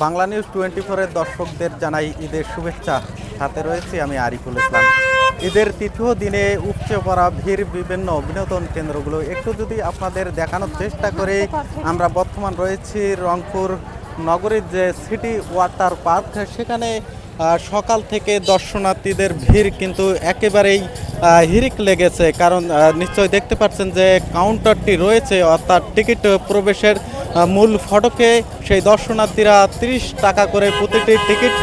Bangla news 24-এর দর্শকদের জানাই ঈদের শুভেচ্ছা। সাথে রয়েছি আমি আরিফুল ইসলাম। ঈদের তৃতীয় দিনে উপচে পড়া ভিড় বিভিন্ন বিনোদন কেন্দ্রগুলো একটু যদি আপনাদের দেখানোর চেষ্টা করি, আমরা বর্তমান রয়েছি রংপুর নগরীর যে সিটি ওয়াটার পার্ক, সেখানে সকাল থেকে দর্শনার্থীদের ভিড় কিন্তু একেবারেই হিড়িক লেগেছে। কারণ নিশ্চয়ই দেখতে পাচ্ছেন যে কাউন্টারটি রয়েছে, অর্থাৎ টিকিট প্রবেশের মূল ফটকে সেই দর্শনার্থীরা 30 টাকা করে প্রতিটি টিকিট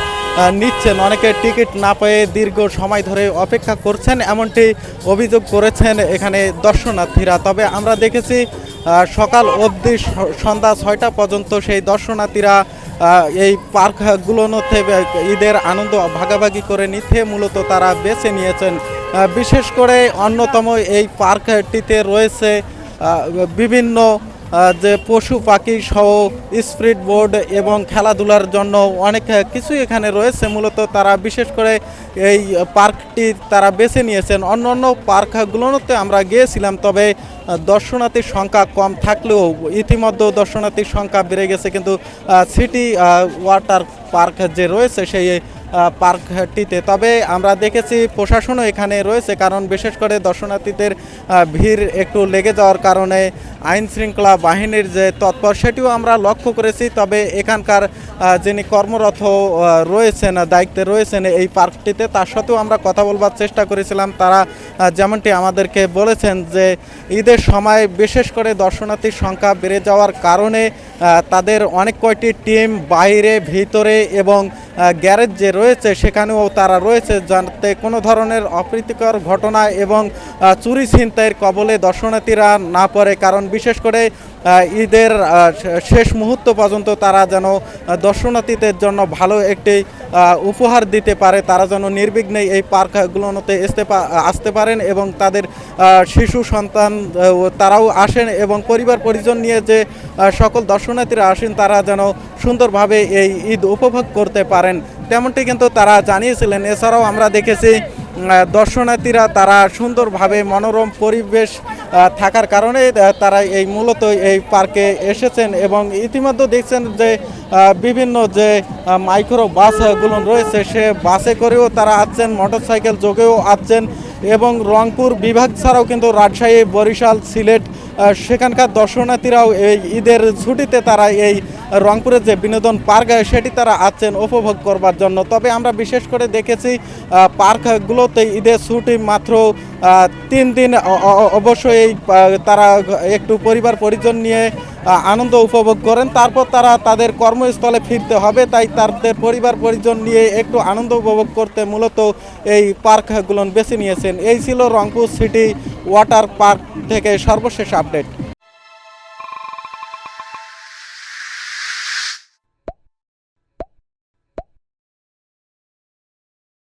নিচ্ছেন। অনেকে টিকিট না পেয়ে দীর্ঘ সময় ধরে অপেক্ষা করছেন, এমনটি অভিযোগ করেছেন এখানে দর্শনার্থীরা। তবে আমরা দেখেছি সকাল অবধি সন্ধ্যা 6টা পর্যন্ত সেই দর্শনার্থীরা এই পার্কগুলোতে ঈদের আনন্দ ভাগাভাগি করে নিতে মূলত তারা বেছে নিয়েছেন। বিশেষ করে অন্যতম এই পার্কটিতে রয়েছে বিভিন্ন যে পশু পাখি সহ স্পিড বোর্ড এবং খেলাধুলার জন্য অনেক কিছুই এখানে রয়েছে। মূলত তারা বিশেষ করে এই পার্কটি তারা বেছে নিয়েছেন। অন্য অন্য পার্কগুলোতে আমরা গিয়েছিলাম, তবে দর্শনার্থীর সংখ্যা কম থাকলেও ইতিমধ্যে দর্শনার্থীর সংখ্যা বেড়ে গেছে। কিন্তু সিটি ওয়াটার পার্ক যে রয়েছে সেই পার্কটিতে, তবে আমরা দেখেছি প্রশাসনও এখানে রয়েছে, কারণ বিশেষ করে দর্শনার্থীদের ভিড় একটু লেগে যাওয়ার কারণে আইন শৃঙ্খলা বাহিনীর যে তৎপর সেটিও আমরা লক্ষ্য করেছি। তবে এখানকার যিনি কর্মরত রয়েছেন, দায়িত্বে রয়েছেন এই পার্কটিতে, তার সাথেও আমরা কথা বলবার চেষ্টা করেছিলাম। তারা যেমনটি আমাদেরকে বলেছেন যে ঈদের সময় বিশেষ করে দর্শনার্থীর সংখ্যা বেড়ে যাওয়ার কারণে তাদের অনেক কয়টি টিম বাইরে, ভিতরে এবং গ্যারেজ যে রয়েছে সেখানেও তারা রয়েছে, যাতে কোনো ধরনের অপ্রীতিকর ঘটনা এবং চুরি ছিনতাইয়ের কবলে দর্শনার্থীরা না পড়ে। কারণ বিশেষ করে ঈদের শেষ মুহূর্ত পর্যন্ত তারা যেন দর্শনার্থীদের জন্য ভালো একটি উপহার দিতে পারে, তারা যেন নির্বিঘ্নে এই পার্কগুলোতে আসতে পারেন এবং তাদের শিশু সন্তান তারাও আসেন এবং পরিবার পরিজন নিয়ে যে সকল দর্শনার্থীরা আসেন তারা যেন সুন্দরভাবে এই ঈদ উপভোগ করতে পারেন, তেমনটি কিন্তু তারা জানিয়েছিলেন। এছাড়াও আমরা দেখেছি দর্শনার্থীরা তারা সুন্দরভাবে মনোরম পরিবেশ থাকার কারণে তারা এই মূলত এই পার্কে এসেছেন এবং ইতিমধ্যে দেখছেন যে বিভিন্ন যে মাইক্রো বাসগুলো রয়েছে সে বাসে করেও তারা আসছেন, মোটরসাইকেল যোগেও আসছেন এবং রংপুর বিভাগ ছাড়াও কিন্তু রাজশাহী, বরিশাল, সিলেট সেখানকার দর্শনার্থীরাও এই ঈদের ছুটিতে তারা এই রংপুরের যে বিনোদন পার্ক সেটি তারা আসছেন উপভোগ করবার জন্য। তবে আমরা বিশেষ করে দেখেছি পার্কগুলোতে ঈদের ছুটি মাত্র 3 দিন। অবশ্যই তারা একটু পরিবার পরিজন নিয়ে আনন্দ উপভোগ করেন, তারপর তারা তাদের কর্মস্থলে ফিরতে হবে, তাই তাদের পরিবার পরিজন নিয়ে একটু আনন্দ উপভোগ করতে মূলত এই পার্কগুলো বেছে নিয়েছেন। এই ছিল রংপুর সিটি ওয়াটার পার্ক থেকে সর্বশেষ আপডেট।